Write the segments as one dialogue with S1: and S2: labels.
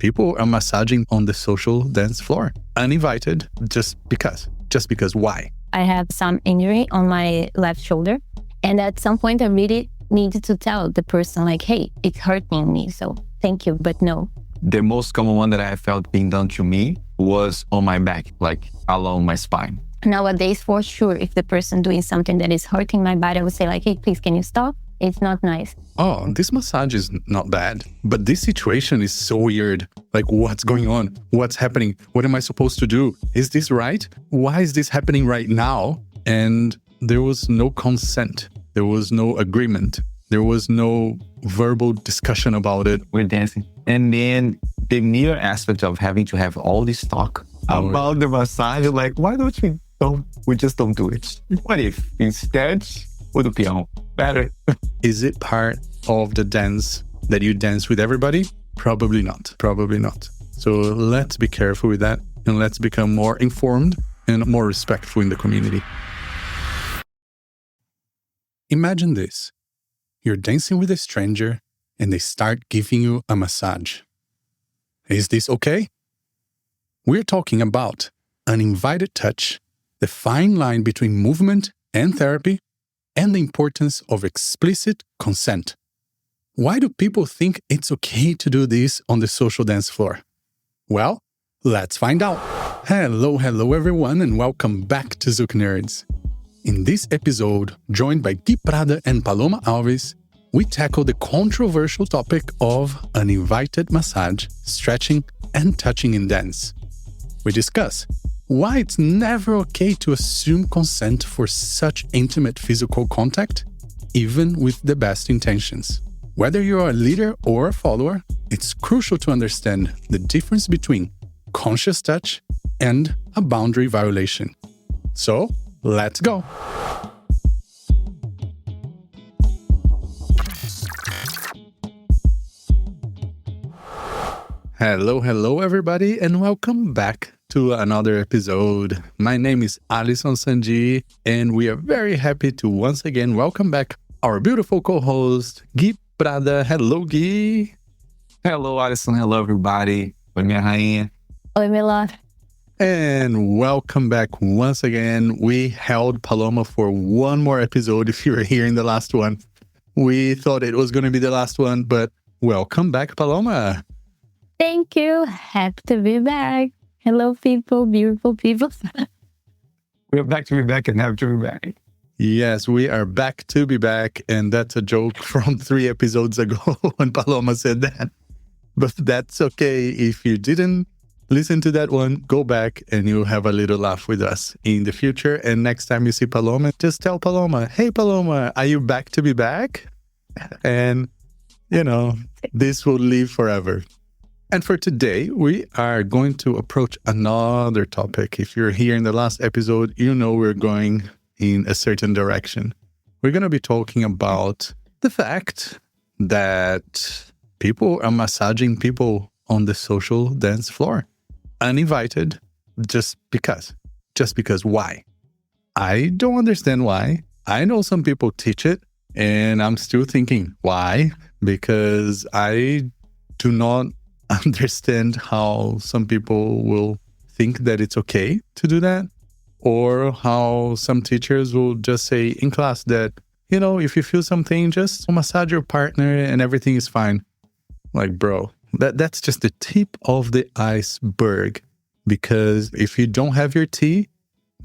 S1: people are massaging on the social dance floor. Uninvited, just because. Just because. Why?
S2: I have some injury on my left shoulder. And at some point, I really needed to tell the person, like, hey, it's hurting me. So thank you, but no.
S3: The most common one that I felt being done to me was on my back, like along my spine.
S2: Nowadays, for sure, if the person doing something that is hurting my body, I would say like, hey, please, can you stop? It's not nice.
S1: Oh, this massage is not bad, but this situation is so weird. Like, what's going on? What's happening? What am I supposed to do? Is this right? Why is this happening right now? And there was no consent. There was no agreement. There was no verbal discussion about it.
S3: We're dancing. And then the mere aspect of having to have all this talk about the massage, like, why don't we just don't do it? What if instead we do peão? Better.
S1: Is it part of the dance that you dance with everybody? Probably not. Probably not. So let's be careful with that, and let's become more informed and more respectful in the community. Imagine this. You're dancing with a stranger and they start giving you a massage. Is this okay? We're talking about uninvited touch, the fine line between movement and therapy, and the importance of explicit consent. Why do people think it's okay to do this on the social dance floor? Well, let's find out. Hello everyone, and welcome back to ZoukNerds. In this episode, joined by Gui and Paloma Alves, we tackle the controversial topic of uninvited massage, stretching, and touching in dance. We discuss why it's never okay to assume consent for such intimate physical contact, even with the best intentions. Whether you're a leader or a follower, it's crucial to understand the difference between conscious touch and a boundary violation. So, let's go! Hello everybody, and welcome back to another episode. My name is Alisson Sanji, and we are very happy to once again welcome back our beautiful co-host, Gui Prada. Hello, Gui.
S3: Hello, Alisson. Hello, everybody. Oi, minha rainha.
S2: Oi, meu love.
S1: And welcome back once again. We held Paloma for one more episode. If you were here in the last one, we thought it was going to be the last one, but welcome back, Paloma.
S2: Thank you. Happy to be back. Hello, people, beautiful people.
S3: We're back to be back and happy to be back.
S1: Yes, we are back to be back. And that's a joke from 3 episodes ago when Paloma said that. But that's okay. If you didn't listen to that one, go back and you'll have a little laugh with us in the future. And next time you see Paloma, just tell Paloma, hey, Paloma, are you back to be back? And, this will live forever. And for today, we are going to approach another topic. If you're here in the last episode, you know we're going in a certain direction. We're going to be talking about the fact that people are massaging people on the social dance floor. Uninvited, just because. Just because. Why? I don't understand why. I know some people teach it, and I'm still thinking, why? Because I do not understand how some people will think that it's okay to do that, or how some teachers will just say in class that, if you feel something, just massage your partner and everything is fine. Like, bro, that's just the tip of the iceberg. Because if you don't have your tea,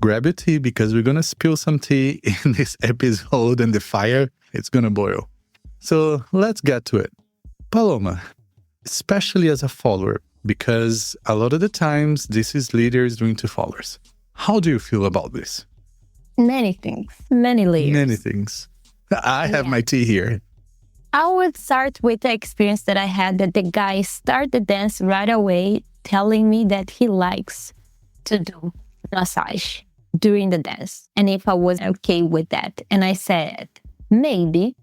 S1: grab your tea, because we're going to spill some tea in this episode, and the fire, it's going to boil. So let's get to it. Paloma, especially as a follower, because a lot of the times this is leaders doing to followers. How do you feel about this?
S2: Many things, many layers.
S1: Many things. I have my tea here.
S2: I would start with the experience that I had, that the guy started the dance right away, telling me that he likes to do massage during the dance. And if I was okay with that. And I said, maybe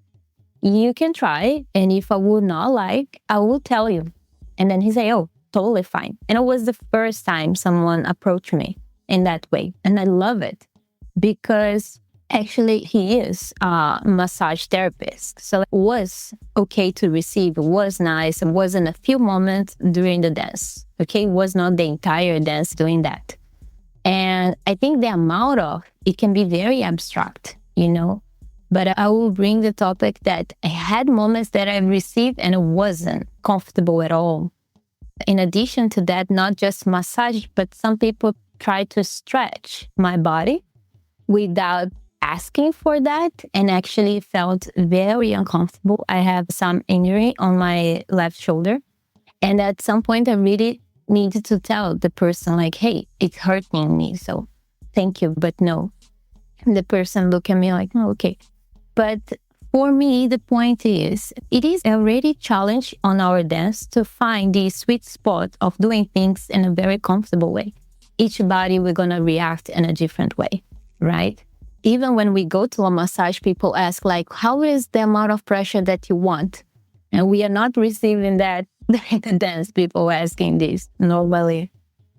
S2: you can try. And if I would not like, I will tell you. And then he said, oh, totally fine. And it was the first time someone approached me in that way. And I love it, because Actually, he is a massage therapist. So it was okay to receive. It was nice. It wasn't a few moments during the dance. Okay. It was not the entire dance doing that. And I think the amount of it can be very abstract, but I will bring the topic that I had moments that I received and it wasn't comfortable at all. In addition to that, not just massage, but some people try to stretch my body without asking for that and actually felt very uncomfortable. I have some injury on my left shoulder. And at some point, I really needed to tell the person like, hey, it's hurting me. So thank you, but no. And the person looked at me like, oh, okay. But for me, the point is, it is already challenge on our dance to find the sweet spot of doing things in a very comfortable way. Each body, we're going to react in a different way, right? Even when we go to a massage, people ask like, how is the amount of pressure that you want? And we are not receiving that during the dance, people asking this normally,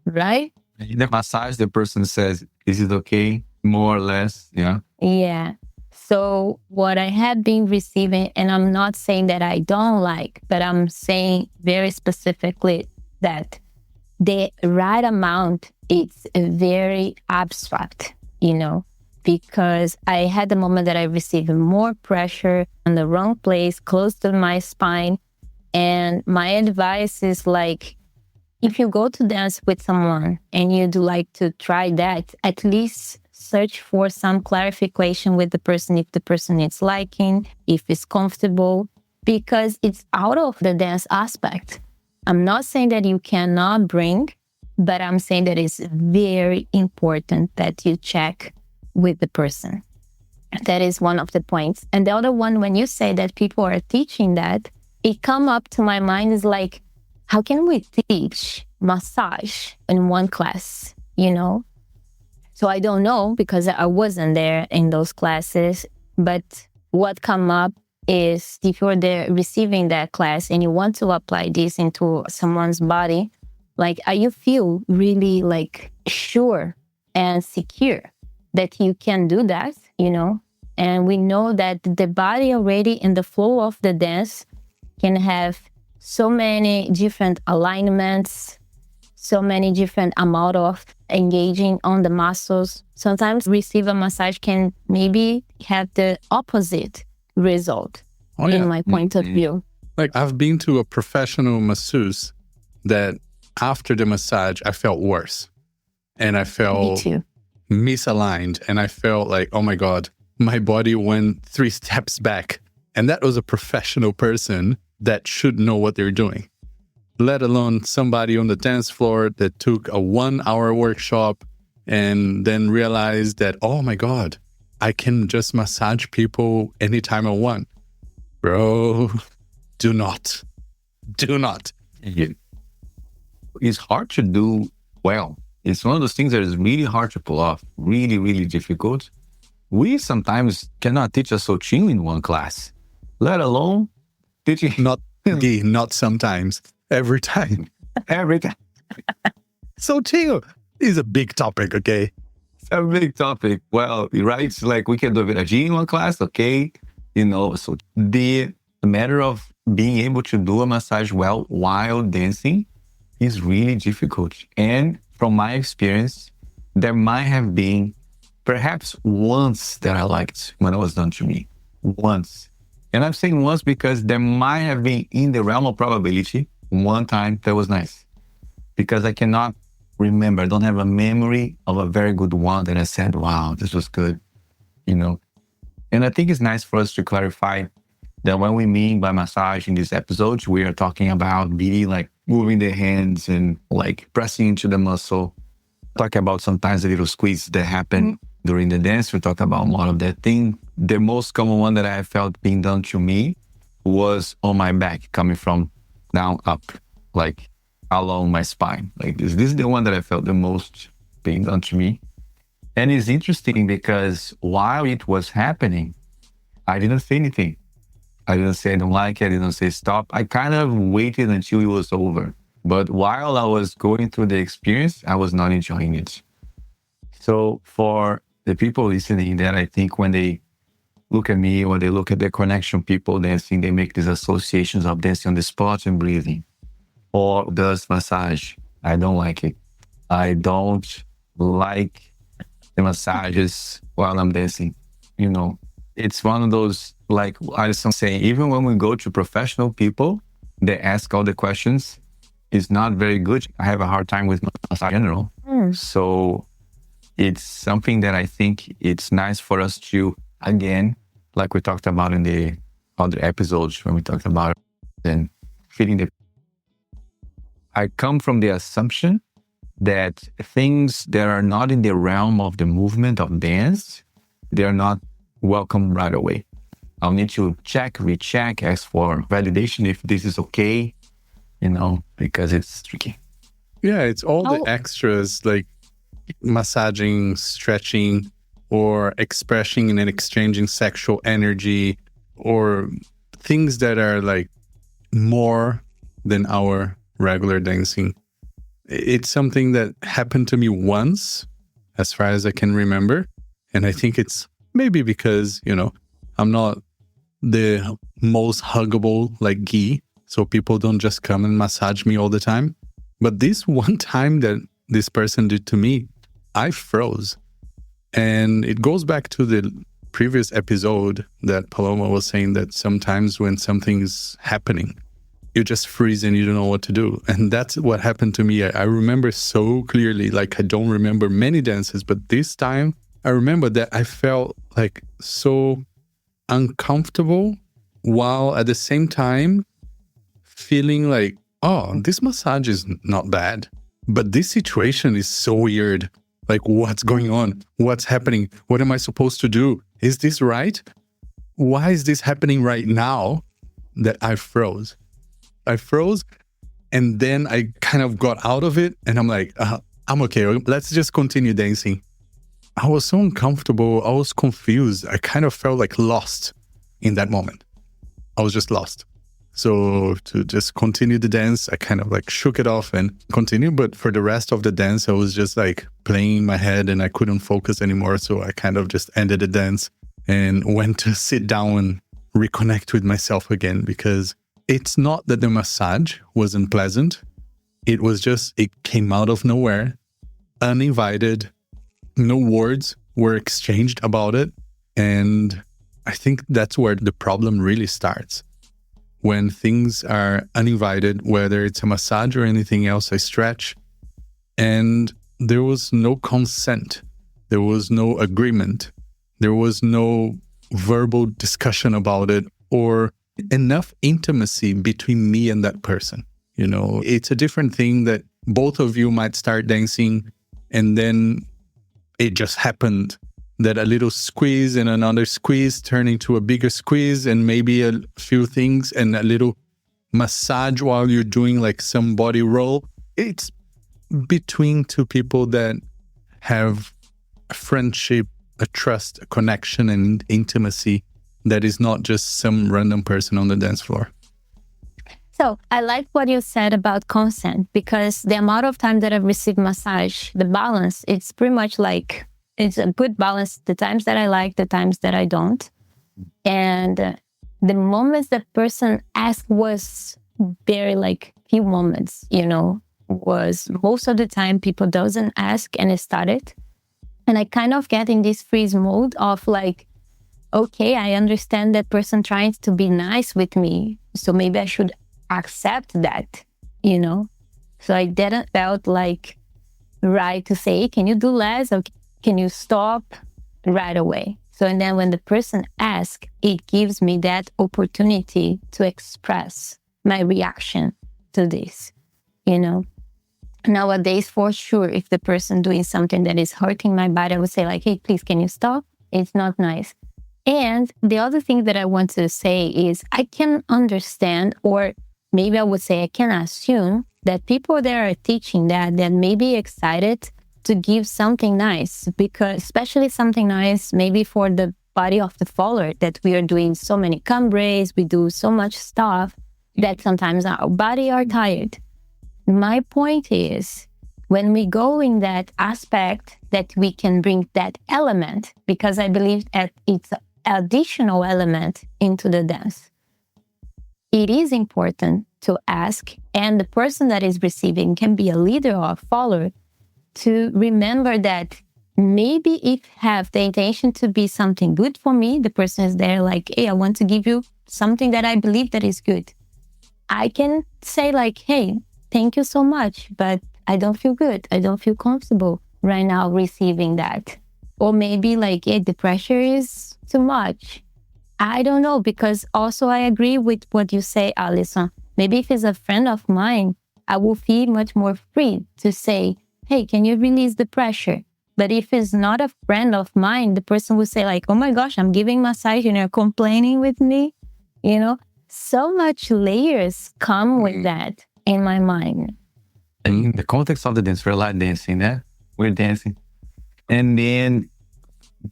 S2: right?
S3: In the massage, the person says, is it okay? More or less, yeah.
S2: Yeah. So what I have been receiving, and I'm not saying that I don't like, but I'm saying very specifically that the right amount is very abstract, because I had the moment that I received more pressure in the wrong place, close to my spine. And my advice is like, if you go to dance with someone and you'd like to try that, at least search for some clarification with the person, if the person is liking, if it's comfortable, because it's out of the dance aspect. I'm not saying that you cannot bring, but I'm saying that it's very important that you check with the person. That is one of the points. And the other one, when you say that people are teaching that, it come up to my mind is like, how can we teach massage in one class, So I don't know because I wasn't there in those classes, but what come up is if you're there receiving that class and you want to apply this into someone's body, like, you feel really like sure and secure that you can do that, And we know that the body already in the flow of the dance can have so many different alignments, so many different amount of engaging on the muscles. Sometimes receive a massage can maybe have the opposite result in my point of view.
S1: Like, I've been to a professional masseuse that after the massage, I felt worse. And I felt misaligned. And I felt like, oh my God, my body went 3 steps back. And that was a professional person that should know what they're doing, let alone somebody on the dance floor that took a 1-hour workshop and then realized that, oh my God, I can just massage people anytime I want. Bro, do not.
S3: It's hard to do well. It's one of those things that is really hard to pull off, really, really difficult. We sometimes cannot teach a Soutine in one class, let alone teaching.
S1: Not sometimes. Every time.
S3: Every time.
S1: Soutine is a big topic, okay?
S3: It's a big topic. Well, right? It's like we can do a G in one class, okay? So the matter of being able to do a massage well while dancing is really difficult. And from my experience, there might have been perhaps once that I liked when it was done to me. Once. And I'm saying once because there might have been in the realm of probability one time that was nice. Because I cannot remember. I don't have a memory of a very good one that I said, wow, this was good. And I think it's nice for us to clarify that when we mean by massage in this episode, we are talking about really like moving the hands and like pressing into the muscle. Talk about sometimes the little squeeze that happen during the dance. We talk about a lot of that thing. The most common one that I felt being done to me was on my back, coming from down up, like along my spine. Like this is the one that I felt the most being done to me. And it's interesting because while it was happening, I didn't say anything. I didn't say I don't like it. I didn't say stop. I kind of waited until it was over. But while I was going through the experience, I was not enjoying it. So for the people listening that I think when they look at me or they look at the connection people dancing, they make these associations of dancing on the spot and breathing. Or does massage. I don't like it. I don't like the massages while I'm dancing. You know, it's one of those, like I was saying, even when we go to professional people, they ask all the questions. It's not very good. I have a hard time with massage in general. So it's something that I think it's nice for us to, again, like we talked about in the other episodes when we talked about then feeling the... I come from the assumption that things that are not in the realm of the movement of dance, they're not welcome right away. I'll need to check, recheck, ask for validation if this is okay, you know, because it's tricky.
S1: Yeah, it's all the extras like massaging, stretching, or expressing and exchanging sexual energy, or things that are like more than our regular dancing. It's something that happened to me once, as far as I can remember. And I think it's maybe because, you know, I'm not the most huggable like Guy, so people don't just come and massage me all the time. But this one time that this person did to me, I froze. And it goes back to the previous episode that Paloma was saying that sometimes when something is happening, you just freeze and you don't know what to do. And that's what happened to me. I remember so clearly, like I don't remember many dances, but this time I remember that I felt like so uncomfortable while at the same time feeling like, oh, this massage is not bad, but this situation is so weird. Like, what's going on? What's happening? What am I supposed to do? Is this right? Why is this happening right now? That I froze. And then I kind of got out of it and I'm like, I'm okay. Let's just continue dancing. I was so uncomfortable. I was confused. I kind of felt like lost in that moment. I was just lost. So to just continue the dance, I kind of like shook it off and continued. But for the rest of the dance, I was just like playing in my head and I couldn't focus anymore. So I kind of just ended the dance and went to sit down and reconnect with myself again, because it's not that the massage wasn't pleasant. It was just, it came out of nowhere, uninvited. No words were exchanged about it. And I think that's where the problem really starts. When things are uninvited, whether it's a massage or anything else, I stretch, and there was no consent. There was no agreement. There was no verbal discussion about it or enough intimacy between me and that person. You know, it's a different thing that both of you might start dancing and then it just happened that a little squeeze and another squeeze turn into a bigger squeeze and maybe a few things and a little massage while you're doing like some body roll. It's between two people that have a friendship, a trust, a connection and intimacy that is not just some random person on the dance floor.
S2: So I like what you said about consent, because the amount of time that I've received massage, the balance, it's pretty much like, it's a good balance, the times that I like, the times that I don't. And the moments the person asked was very like few moments, you know, was most of the time people doesn't ask and it started. And I kind of get in this freeze mode of like, okay, I understand that person trying to be nice with me. So maybe I should accept that, you know? So I didn't felt like right to say, hey, can you do less? Or can you stop right away? So, and then when the person asks, it gives me that opportunity to express my reaction to this, you know? Nowadays, for sure, if the person doing something that is hurting my body, I would say like, hey, please, can you stop? It's not nice. And the other thing that I want to say is I can understand, or maybe I would say I can assume that people that are teaching that may be excited to give something nice, because especially something nice maybe for the body of the follower, that we are doing so many cambres, we do so much stuff that sometimes our body are tired. My point is, when we go in that aspect, that we can bring that element, because I believe that it's an additional element into the dance. It is important to ask, and the person that is receiving can be a leader or a follower, to remember that maybe if have the intention to be something good for me, the person is there like, hey, I want to give you something that I believe that is good. I can say like, hey, thank you so much, but I don't feel good. I don't feel comfortable right now receiving that. Or maybe like, hey, the pressure is too much. I don't know, because also I agree with what you say, Alison. Maybe if it's a friend of mine, I will feel much more free to say, hey, can you release the pressure? But if it's not a friend of mine, the person will say like, oh my gosh, I'm giving massage and you're complaining with me. You know, so much layers come with that in my mind.
S3: In the context of the dance, we're like dancing, né? We're dancing. And then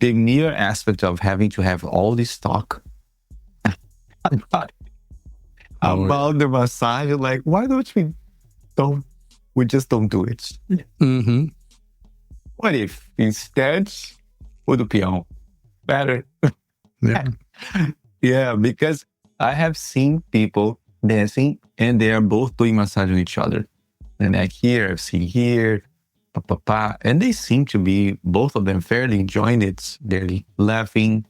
S3: the near aspect of having to have all this talk about the massage, like, why don't we just don't do it?
S1: Mm-hmm.
S3: What if instead o do peão? Better.
S1: Yeah.
S3: Yeah, because I have seen people dancing and they are both doing massage on each other. And like here, I've seen here, and they seem to be, both of them, fairly enjoying it. They're laughing,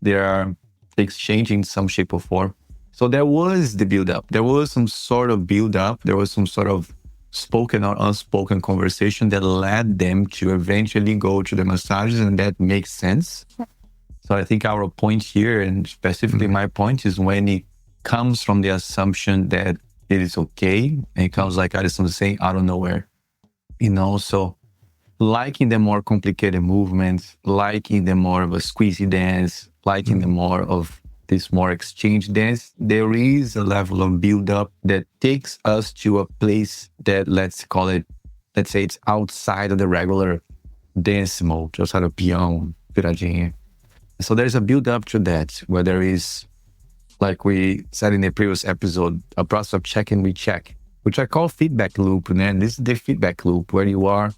S3: they are exchanging some shape or form. So there was the build-up. There was some sort of build-up. There was some sort of spoken or unspoken conversation that led them to eventually go to the massages, and that makes sense. So I think our point here, and specifically my point, is when it comes from the assumption that it is okay, and it comes like Alison was saying, out of nowhere. You know, so liking the more complicated movements, liking the more of a squeezy dance, liking the more of this more exchange dance, there is a level of build-up that takes us to a place that, let's say it's outside of the regular dance mode, outside of peão, viradinha. So there's a build-up to that, where there is, like we said in the previous episode, a process of check and recheck, which I call feedback loop. And this is the feedback loop where you are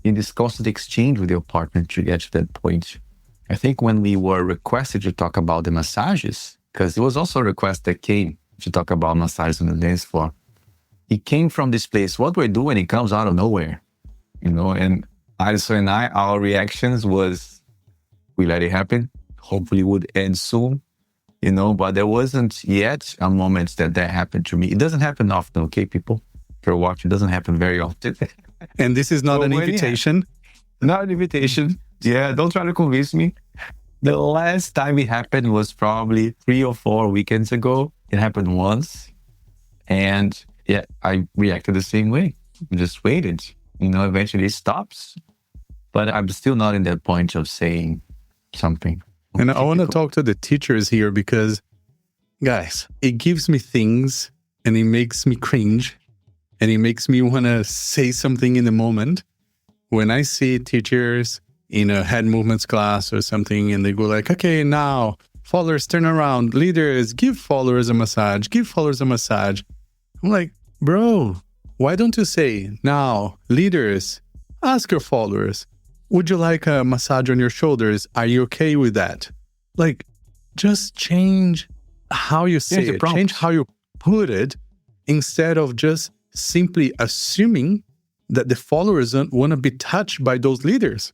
S3: in this constant exchange with your partner to get to that point. I think when we were requested to talk about the massages, because it was also a request that came to talk about massages on the dance floor, it came from this place. What we're doing, it comes out of nowhere, you know. And Alison and I, our reactions was, we let it happen. Hopefully it would end soon, you know. But there wasn't yet a moment that happened to me. It doesn't happen often, okay, people? If you're watching, it doesn't happen very often.
S1: And this is not an invitation.
S3: Not an invitation. Yeah, don't try to convince me. The last time it happened was probably 3 or 4 weekends ago. It happened once. And yeah, I reacted the same way. I just waited. You know, eventually it stops. But I'm still not in that point of saying something.
S1: And I want to talk to the teachers here because, guys, it gives me things and it makes me cringe and it makes me want to say something in the moment. When I see teachers in a head movements class or something and they go like, okay, now followers turn around, leaders, give followers a massage, give followers a massage. I'm like, bro, why don't you say, now, leaders, ask your followers, would you like a massage on your shoulders? Are you okay with that? Like, just change how you say it, change how you put it, instead of just simply assuming that the followers don't want to be touched by those leaders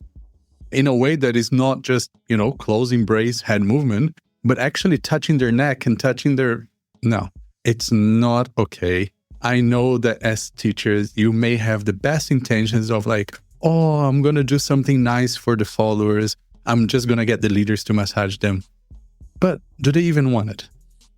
S1: in a way that is not just, you know, close embrace, head movement, but actually touching their neck and touching their... No, it's not okay. I know that as teachers, you may have the best intentions of like, oh, I'm going to do something nice for the followers. I'm just going to get the leaders to massage them. But do they even want it?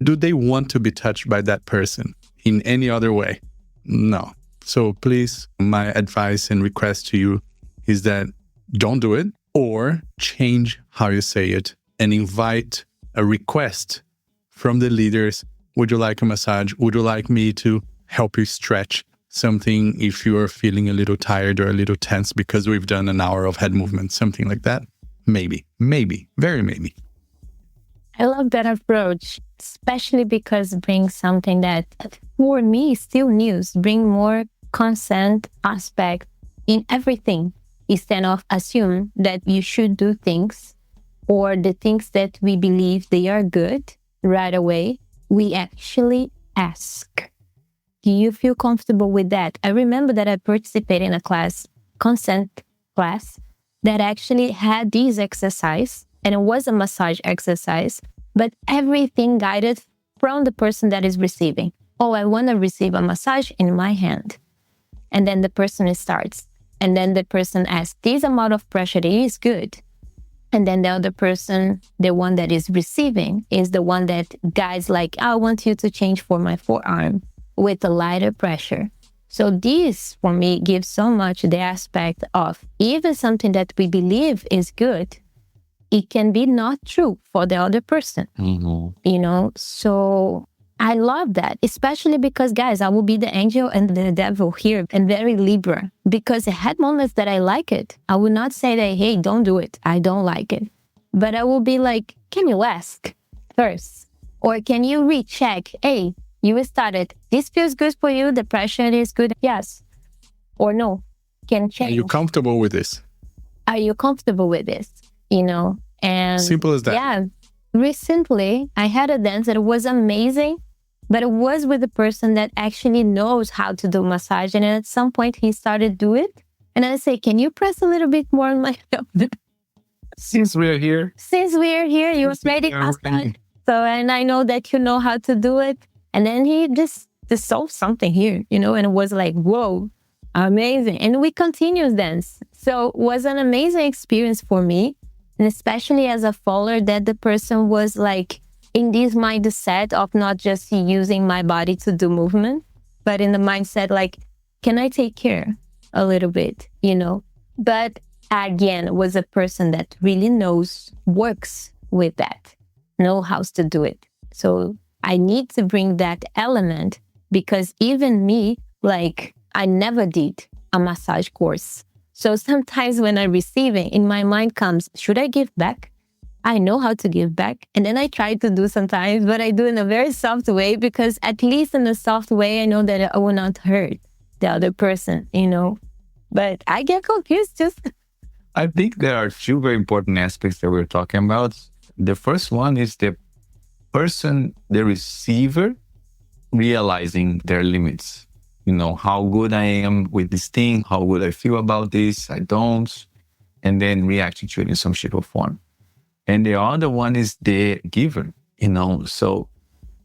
S1: Do they want to be touched by that person in any other way? No. So please, my advice and request to you is that don't do it, or change how you say it and invite a request from the leaders. Would you like a massage? Would you like me to help you stretch something if you are feeling a little tired or a little tense because we've done an hour of head movement, something like that? Maybe, very maybe.
S2: I love that approach, especially because it brings something that for me is still news, bring more consent aspect in everything, instead of assume that you should do things or the things that we believe they are good right away, we actually ask, do you feel comfortable with that? I remember that I participated in a class, consent class, that actually had this exercise, and it was a massage exercise, but everything guided from the person that is receiving. Oh, I want to receive a massage in my hand. And then the person starts. And then the person asks, this amount of pressure is good. And then the other person, the one that is receiving, is the one that guides like, I want you to change for my forearm with a lighter pressure. So this, for me, gives so much the aspect of even something that we believe is good, it can be not true for the other person, you know? So I love that, especially because, guys, I will be the angel and the devil here and very Libra, because I had moments that I like it. I would not say that, hey, don't do it. I don't like it. But I will be like, can you ask first? Or can you recheck? Hey, you started. This feels good for you. The pressure is good. Yes. Or no. Can change.
S1: Are you comfortable with this?
S2: Are you comfortable with this? You know? And
S1: simple as that.
S2: Yeah. Recently, I had a dance that was amazing, but it was with a person that actually knows how to do massage. And at some point, he started do it. And I say, can you press a little bit more on my shoulder?
S3: Since we're here.
S2: You already asked that. So, and I know that you know how to do it. And then he just solved something here, you know, and it was like, whoa, amazing. And we continued dance. So it was an amazing experience for me. And especially as a follower, that the person was like in this mindset of not just using my body to do movement, but in the mindset like, can I take care a little bit, you know? But again, was a person that really works with that, know how to do it. So I need to bring that element, because even me, like, I never did a massage course. So sometimes when I'm receiving, in my mind comes, should I give back? I know how to give back. And then I try to do sometimes, but I do in a very soft way, because at least in a soft way, I know that I will not hurt the other person, you know? But I get confused just.
S3: I think there are two very important aspects that we're talking about. The first one is the person, the receiver, realizing their limits. You know, how good I am with this thing, how good I feel about this, I don't, and then reacting to it in some shape or form. And the other one is the giver, you know. So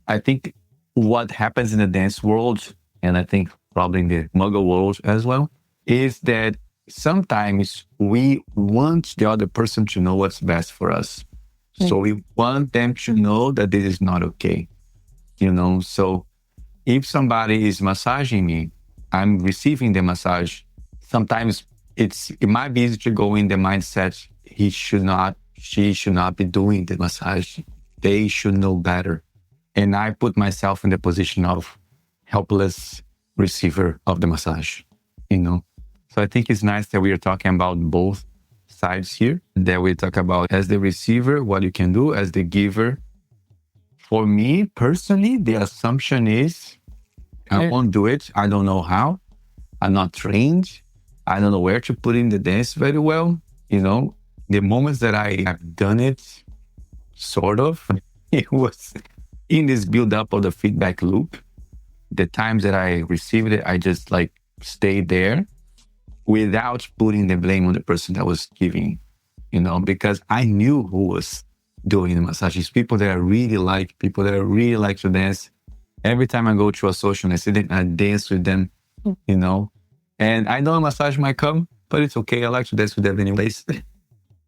S3: I think what happens in the dance world, and I think probably in the muggle world as well, is that sometimes we want the other person to know what's best for us. So we want them to know that this is not okay, you know. So if somebody is massaging me, I'm receiving the massage. Sometimes it might be easy to go in the mindset, she should not be doing the massage. They should know better. And I put myself in the position of helpless receiver of the massage, you know. So I think it's nice that we are talking about both sides here, that we talk about as the receiver, what you can do, as the giver. For me, personally, the assumption is I won't do it. I don't know how. I'm not trained. I don't know where to put in the dance very well. You know, the moments that I have done it, sort of, it was in this build-up of the feedback loop. The times that I received it, I just like stayed there without putting the blame on the person that was giving, you know, because I knew who was doing the massages. People that I really like to dance. Every time I go to a social and I sit there, I dance with them, you know. And I know a massage might come, but it's okay. I like to dance with them anyways.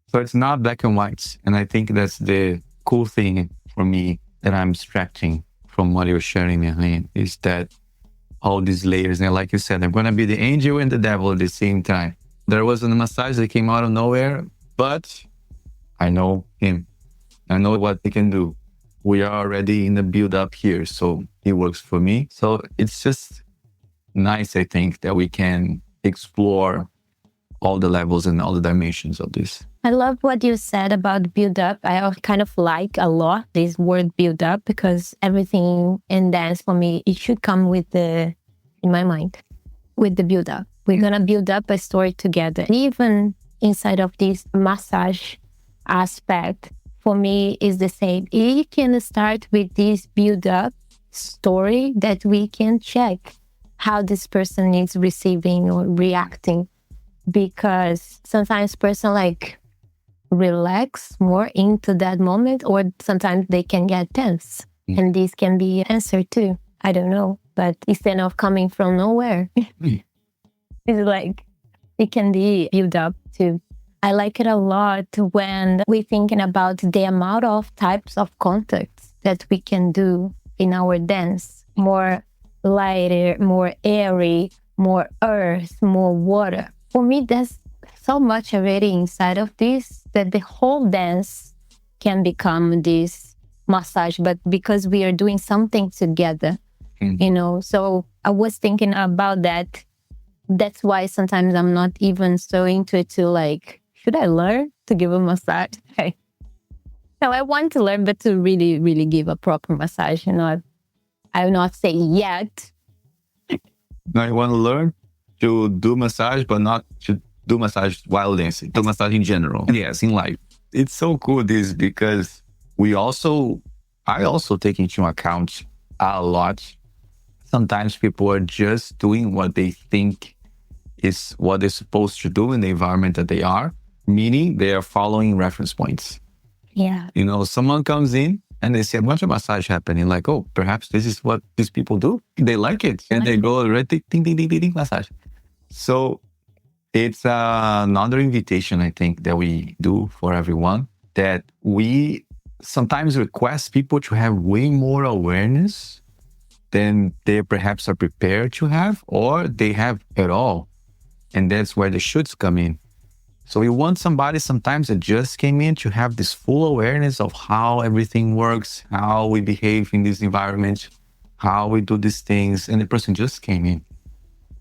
S3: So it's not black and white. And I think that's the cool thing for me that I'm extracting from what you're sharing, Merlin, is that all these layers. And like you said, I'm going to be the angel and the devil at the same time. There wasn't a massage that came out of nowhere, but I know him. I know what he can do. We are already in the build up here, so it works for me. So it's just nice, I think, that we can explore all the levels and all the dimensions of this.
S2: I love what you said about build up. I kind of like a lot this word build up, because everything in dance for me, it should come with in my mind. with the build-up. We're going to build up a story together. Even inside of this massage aspect, for me, is the same. You can start with this build-up story that we can check how this person is receiving or reacting. Because sometimes person like relax more into that moment, or sometimes they can get tense. And this can be an answer too. I don't know. But instead of coming from nowhere, it's like it can be built up too. I like it a lot when we're thinking about the amount of types of contacts that we can do in our dance. More lighter, more airy, more earth, more water. For me, there's so much already inside of this that the whole dance can become this massage, but because we are doing something together, So I was thinking about that. That's why sometimes I'm not even so into it to like, should I learn to give a massage? Hey. No, I want to learn, but to really, really give a proper massage, I will not say yet.
S3: Now you want to learn to do massage, but not to do massage while dancing. Do massage in general. Yes, in life. It's so cool this because I also take into account a lot. Sometimes people are just doing what they think is what they're supposed to do in the environment that they are, meaning they are following reference points.
S2: Yeah.
S3: Someone comes in and they see a bunch of massage happening, like, oh, perhaps this is what these people do. They like it. And they go right, ding, ding, ding, ding, ding, massage. So it's another invitation, I think, that we do for everyone, that we sometimes request people to have way more awareness than they perhaps are prepared to have, or they have at all. And that's where the shoulds come in. So we want somebody sometimes that just came in to have this full awareness of how everything works, how we behave in this environment, how we do these things. And the person just came in.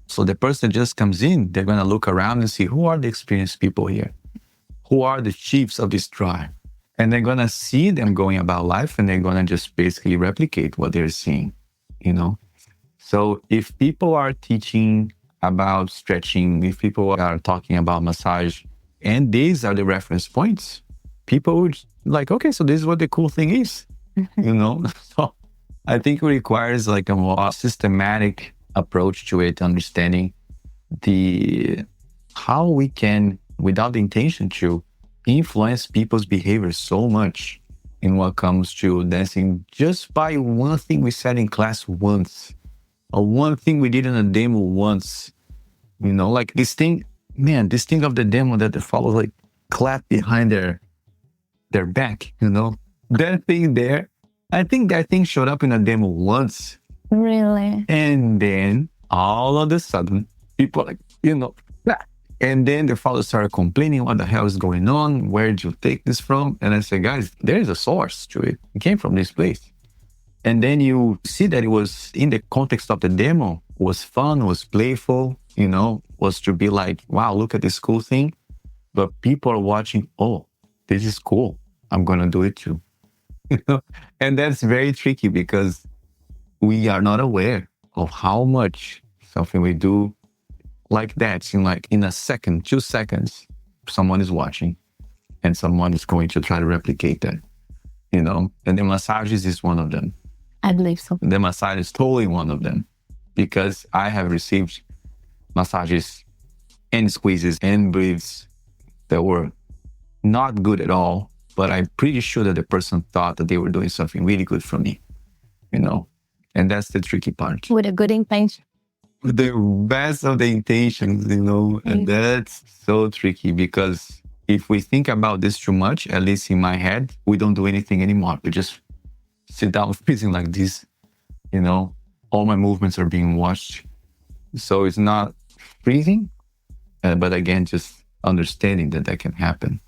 S3: So the person just comes in, they're going to look around and see who are the experienced people here? Who are the chiefs of this tribe? And they're going to see them going about life, and they're going to just basically replicate what they're seeing, So if people are teaching about stretching, if people are talking about massage, and these are the reference points, people would like, okay, so this is what the cool thing is, So I think it requires like a more systematic approach to it, understanding how we can, without the intention to, influence people's behavior so much in what comes to dancing just by one thing we said in class once, or one thing we did in a demo once, like this thing of the demo that they follow, like clap behind their back, that thing there. I think that thing showed up in a demo once.
S2: Really?
S3: And then all of a sudden, people like, and then the father started complaining, what the hell is going on? Where did you take this from? And I said, guys, there is a source to it. It came from this place. And then you see that it was in the context of the demo, was fun, was playful, was to be like, wow, look at this cool thing. But people are watching, oh, this is cool. I'm going to do it too. And that's very tricky because we are not aware of how much something we do like that, in a second, 2 seconds, someone is watching and someone is going to try to replicate that, and the massages is one of them.
S2: I believe so.
S3: The massage is totally one of them, because I have received massages and squeezes and breathes that were not good at all, but I'm pretty sure that the person thought that they were doing something really good for me, and that's the tricky part.
S2: With a good intention.
S3: The best of the intentions, and that's so tricky, because if we think about this too much, at least in my head, we don't do anything anymore. We just sit down freezing like this, all my movements are being watched. So it's not freezing, but again, just understanding that can happen,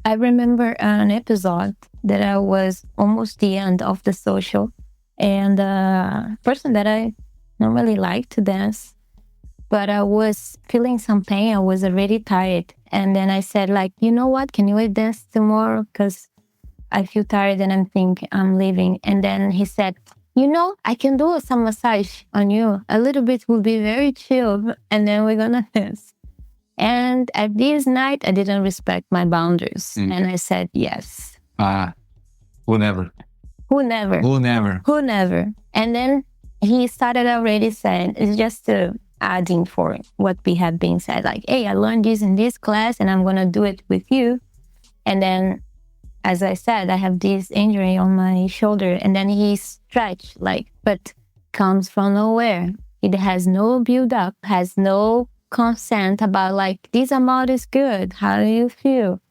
S2: I remember an episode that I was almost the end of the social, and a person that I normally like to dance, but I was feeling some pain. I was already tired. And then I said, like, you know what? Can you dance tomorrow? Because I feel tired and I'm thinking I'm leaving. And then he said, I can do some massage on you. A little bit will be very chill, and then we're gonna dance. And at this night, I didn't respect my boundaries. And I said, yes.
S3: Who never?
S2: Who never?
S3: Who never?
S2: Who never? And then he started already saying, it's just adding for what we have been said. Like, hey, I learned this in this class and I'm going to do it with you. And then, as I said, I have this injury on my shoulder. And then he stretched, but comes from nowhere. It has no build up, has no consent about this amount is good. How do you feel?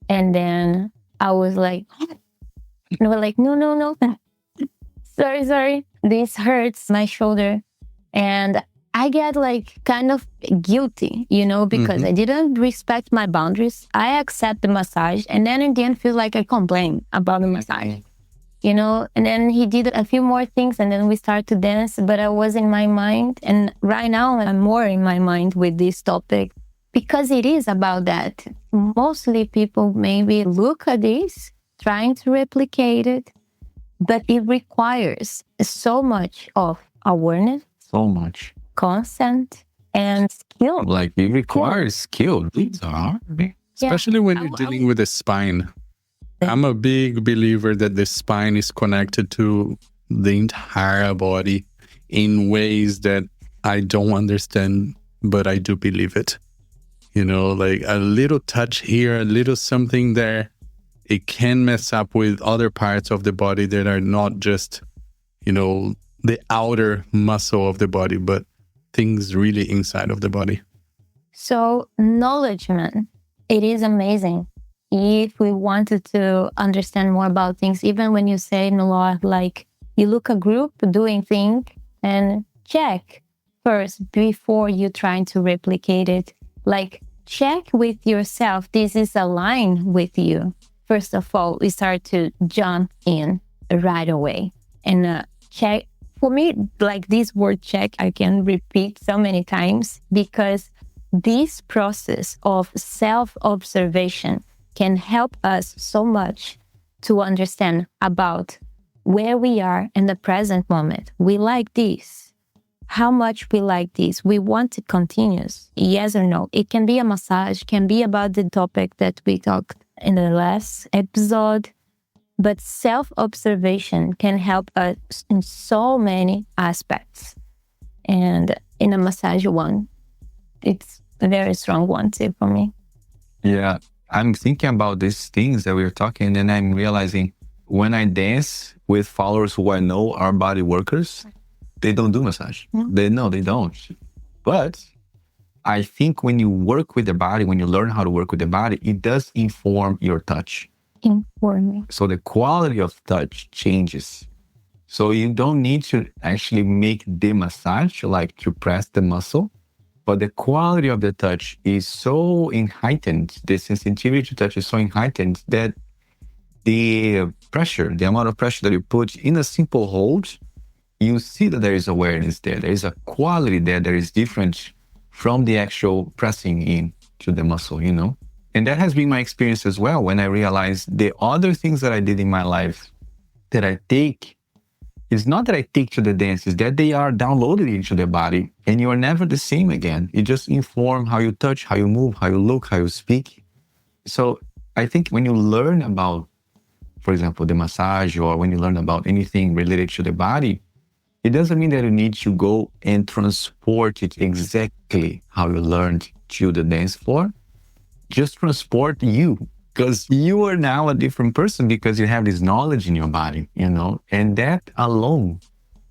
S2: And then I was like, no. Sorry. This hurts my shoulder. And I get kind of guilty, because I didn't respect my boundaries. I accept the massage. And then in the end, feel like I complain about the massage. And then he did a few more things and then we started to dance, but I was in my mind. And right now I'm more in my mind with this topic because it is about that. Mostly people maybe look at this, trying to replicate it, but it requires so much of awareness.
S3: So much.
S2: Consent and skill.
S3: It requires skill. These are hard.
S1: Especially when you're dealing with the spine. I'm a big believer that the spine is connected to the entire body in ways that I don't understand, but I do believe it. A little touch here, a little something there, it can mess up with other parts of the body that are not just, the outer muscle of the body, but things really inside of the body.
S2: So, acknowledgement, it is amazing. If we wanted to understand more about things, even when you say in law, you look a group doing things and check first before you trying to replicate it. Check with yourself, this is aligned with you. First of all, we start to jump in right away and check. For me, this word check, I can repeat so many times because this process of self-observation can help us so much to understand about where we are in the present moment. We like this. How much we like this. We want to continue. Yes or no. It can be a massage, can be about the topic that we talked in the last episode. But self-observation can help us in so many aspects. And in a massage one, it's a very strong one too for me.
S3: Yeah. I'm thinking about these things that we were talking, and I'm realizing when I dance with followers who I know are body workers, they don't do massage. They don't. But I think when you work with the body, when you learn how to work with the body, it does inform your touch.
S2: Informing.
S3: So the quality of touch changes. So you don't need to actually make the massage, to press the muscle. But the quality of the touch is so heightened, the sensitivity to touch is so heightened that the pressure, the amount of pressure that you put in a simple hold, you see that there is awareness there. There is a quality there that is different from the actual pressing in to the muscle, And that has been my experience as well when I realized the other things that I did in my life that I take. It's not that I take to the dance, it's that they are downloaded into the body and you are never the same again. It just informs how you touch, how you move, how you look, how you speak. So I think when you learn about, for example, the massage or when you learn about anything related to the body, it doesn't mean that you need to go and transport it exactly how you learned to the dance floor. Just transport you. Because you are now a different person because you have this knowledge in your body, and that alone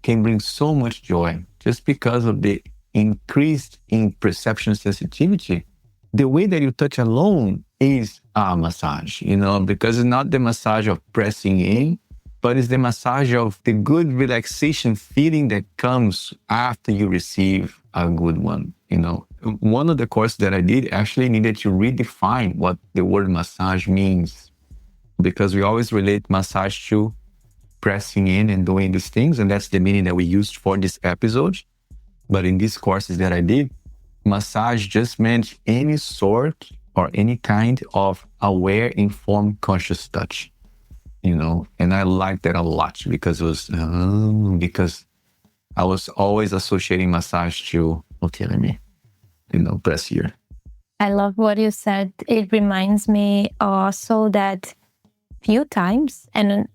S3: can bring so much joy just because of the increased in perception sensitivity. The way that you touch alone is a massage, because it's not the massage of pressing in, but it's the massage of the good relaxation feeling that comes after you receive a good one, One of the courses that I did actually needed to redefine what the word massage means because we always relate massage to pressing in and doing these things, and that's the meaning that we used for this episode. But in these courses that I did, massage just meant any sort or any kind of aware, informed, conscious touch. and I liked that a lot because it was, because I was always associating massage to autonomy, press here.
S2: I love what you said. It reminds me also that few times and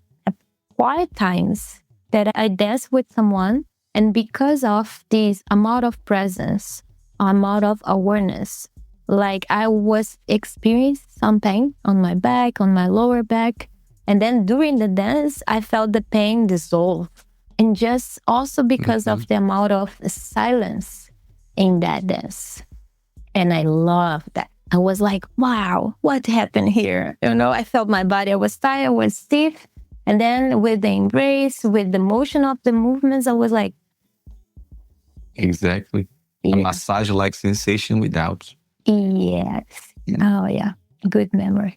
S2: quiet times that I dance with someone, and because of this amount of presence, amount of awareness, like I was experiencing some pain on my back, on my lower back, and then during the dance, I felt the pain dissolve. And just also because of the amount of silence in that dance. And I love that. I was like, wow, what happened here? I felt my body, I was tired, I was stiff. And then with the embrace, with the motion of the movements, I was like...
S3: Exactly. A massage-like sensation without.
S2: Yes. Oh, yeah. Good memory.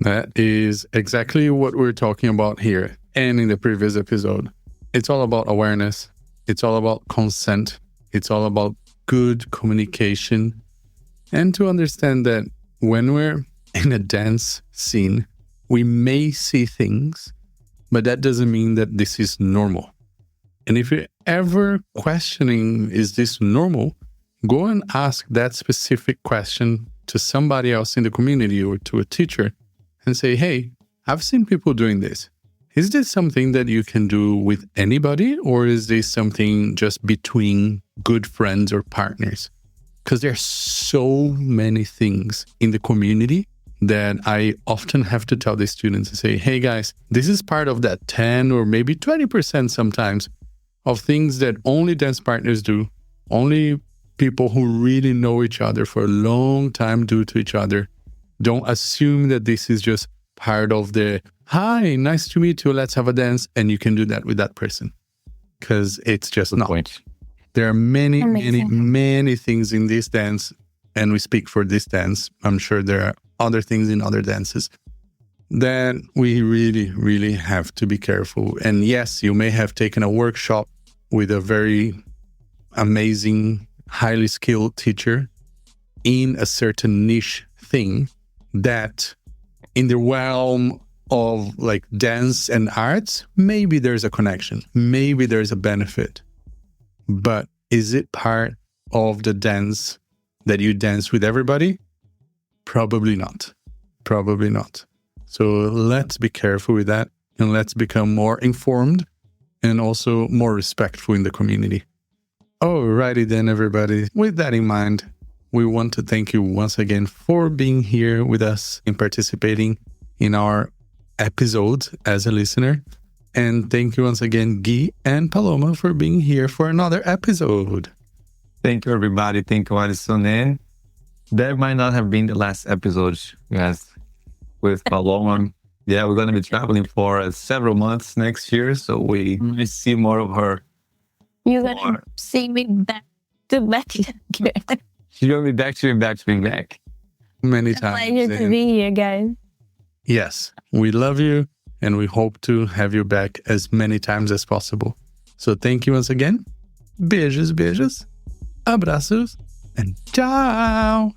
S1: That is exactly what we're talking about here and in the previous episode. It's all about awareness. It's all about consent. It's all about good communication. And to understand that when we're in a dance scene, we may see things, but that doesn't mean that this is normal. And if you're ever questioning, is this normal? Go and ask that specific question to somebody else in the community or to a teacher and say, hey, I've seen people doing this. Is this something that you can do with anybody, or is this something just between good friends or partners? Because there's so many things in the community that I often have to tell the students and say, hey guys, this is part of that 10 or maybe 20% sometimes of things that only dance partners do, only people who really know each other for a long time do to each other. Don't assume that this is just part of the, hi, nice to meet you, let's have a dance, and you can do that with that person. Because it's just not.
S3: Point.
S1: There are many things in this dance, and we speak for this dance. I'm sure there are other things in other dances that we really, really have to be careful. And yes, you may have taken a workshop with a very amazing, highly skilled teacher in a certain niche thing that in the realm of like dance and arts, maybe there's a connection, maybe there's a benefit. But is it part of the dance that you dance with everybody? Probably not. Probably not. So let's be careful with that, and let's become more informed and also more respectful in the community. Alrighty then, everybody. With that in mind, we want to thank you once again for being here with us and participating in our episode as a listener. And thank you once again, Gui and Paloma, for being here for another episode.
S3: Thank you, everybody. Thank you, Alisson. And that might not have been the last episode, guys, with Paloma. Yeah, we're going to be traveling for several months next year, so we might see more of her.
S2: You're going to see me back to back.
S3: She's going to be back to back.
S1: Many times.
S2: Pleasure to be here, guys.
S1: Yes, we love you, and we hope to have you back as many times as possible. So thank you once again. Beijos, abraços, and ciao!